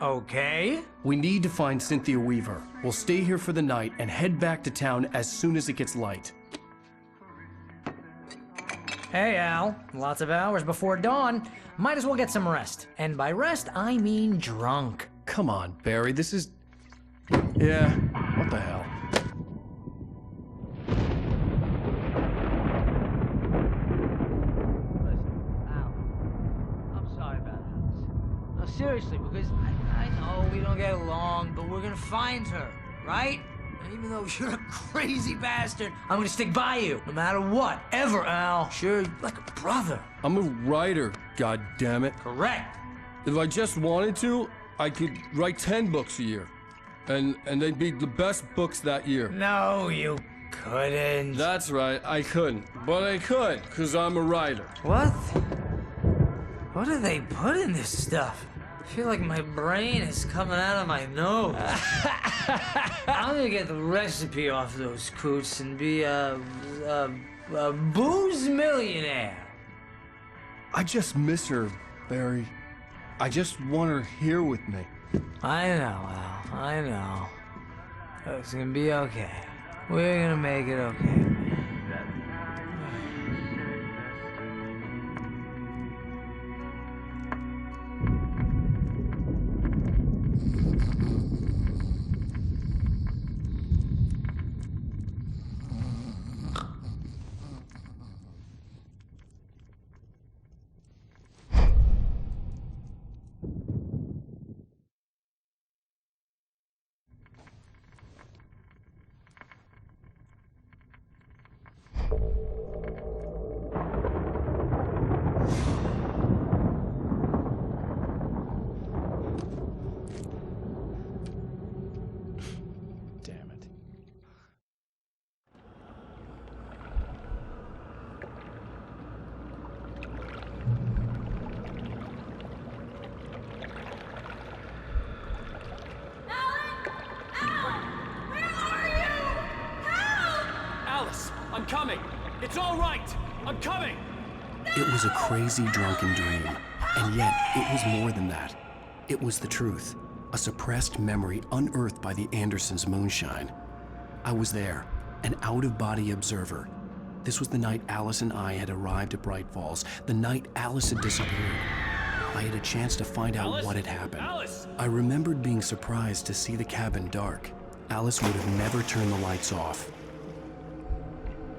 Okay. We need to find Cynthia Weaver. We'll stay here for the night and head back to town as soon as it gets light. Hey, Al. Lots of hours before dawn. Might as well get some rest. And by rest, I mean drunk. Come on, Barry, this is... Yeah, what the hell? Seriously, because I know we don't get along, but we're gonna find her, right? And even though you're a crazy bastard, I'm gonna stick by you, no matter what, ever, Al. Sure, you're like a brother. I'm a writer, goddammit. Correct. If I just wanted to, I could write 10 books a year. And they'd be the best books that year. No, you couldn't. That's right, I couldn't. But I could, because I'm a writer. What? What do they put in this stuff? I feel like my brain is coming out of my nose. I'm gonna get the recipe off those coots and be a booze millionaire. I just miss her, Barry. I just want her here with me. I know, Al. I know. It's gonna be okay. We're gonna make it okay. Damn it. Alice, I'm coming. It's all right. I'm coming. It was a crazy, drunken dream, and yet it was more than that. It was the truth, a suppressed memory unearthed by the Andersons' moonshine. I was there, an out-of-body observer. This was the night Alice and I had arrived at Bright Falls, the night Alice had disappeared. I had a chance to find out what had happened. Alice! I remembered being surprised to see the cabin dark. Alice would have never turned the lights off.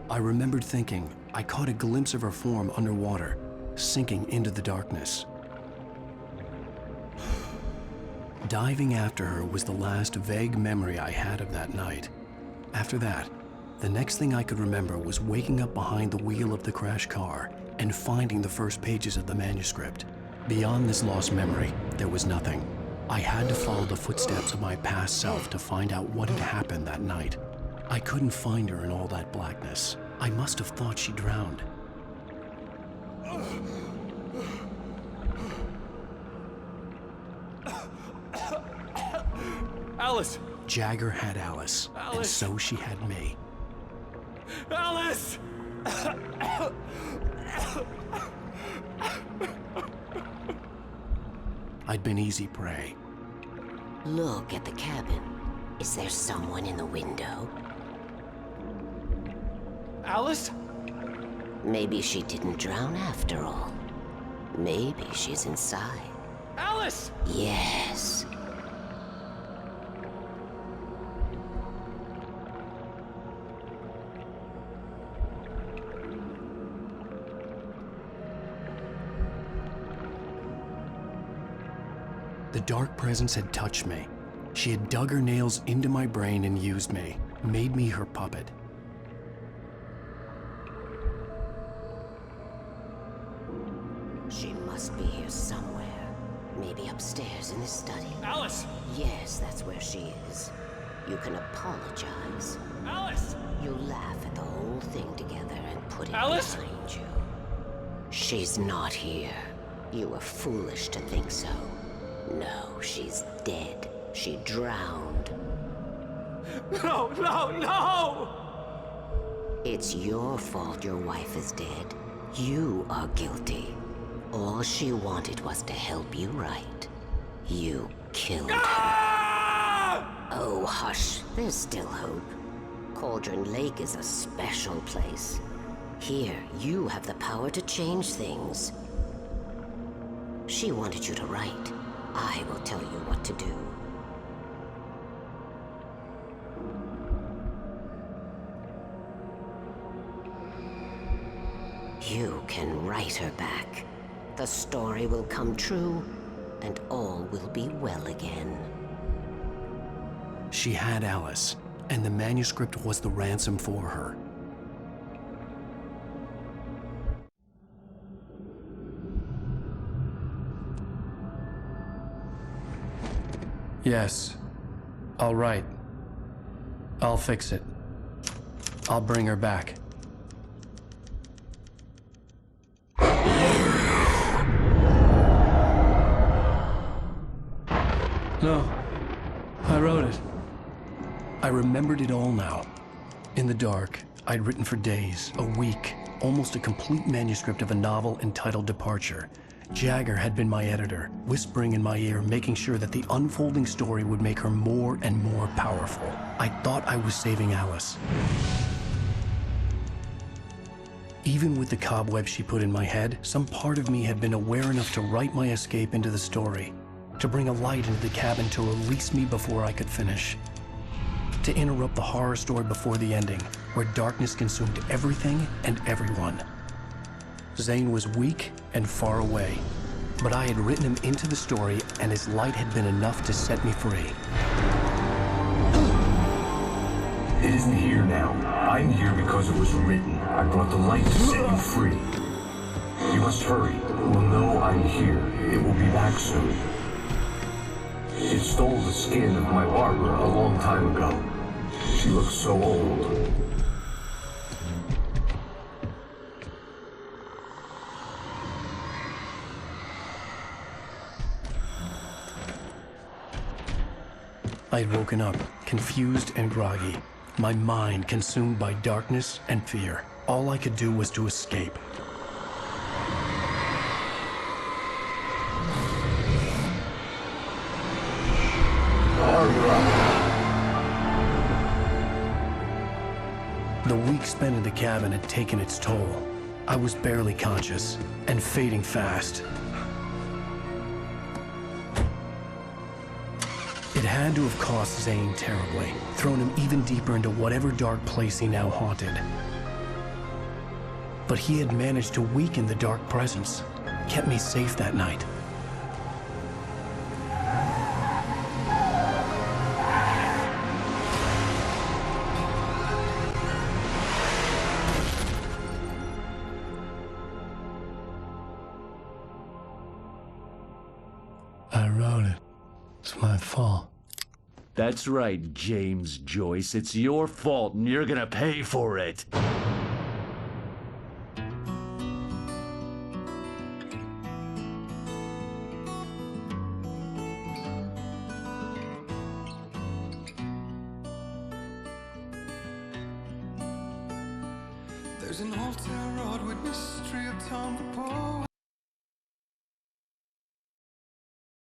I remembered thinking I caught a glimpse of her form underwater, sinking into the darkness. Diving after her was the last vague memory I had of that night. After that, the next thing I could remember was waking up behind the wheel of the crashed car and finding the first pages of the manuscript. Beyond this lost memory, there was nothing. I had to follow the footsteps of my past self to find out what had happened that night. I couldn't find her in all that blackness. I must have thought she drowned. Alice! Jagger had Alice, and so she had me. Alice! I'd been easy prey. Look at the cabin. Is there someone in the window? Alice? Maybe she didn't drown after all. Maybe she's inside. Alice! Yes. The dark presence had touched me. She had dug her nails into my brain and used me, made me her puppet. She must be here somewhere. Maybe upstairs in the study. Alice! Yes, that's where she is. You can apologize. Alice! You laugh at the whole thing together and put it Alice? behind you. She's not here. You were foolish to think so. No, she's dead. She drowned. No, no, no! It's your fault your wife is dead. You are guilty. All she wanted was to help you right. You killed her. Oh, hush. There's still hope. Cauldron Lake is a special place. Here, you have the power to change things. She wanted you to write. I will tell you what to do. You can write her back. The story will come true, and all will be well again. She had Alice, and the manuscript was the ransom for her. Yes. All right. I'll fix it. I'll bring her back. No. I wrote it. I remembered it all now. In the dark, I'd written for days, a week, almost a complete manuscript of a novel entitled Departure. Jagger had been my editor, whispering in my ear, making sure that the unfolding story would make her more and more powerful. I thought I was saving Alice. Even with the cobwebs she put in my head, some part of me had been aware enough to write my escape into the story, to bring a light into the cabin to release me before I could finish, to interrupt the horror story before the ending, where darkness consumed everything and everyone. Zane was weak and far away, but I had written him into the story, and his light had been enough to set me free. It isn't here now. I'm here because it was written. I brought the light to set you free. You must hurry. It will know I'm here. It will be back soon. It stole the skin of my Barbara a long time ago. She looks so old. I had woken up, confused and groggy, my mind consumed by darkness and fear. All I could do was to escape. The week spent in the cabin had taken its toll. I was barely conscious, and fading fast. It had to have cost Zane terribly, thrown him even deeper into whatever dark place he now haunted. But he had managed to weaken the dark presence, kept me safe that night. I wrote it. It's my fault. That's right, James Joyce. It's your fault, and you're gonna pay for it. There's an old tarot with mystery of Tom the Poet.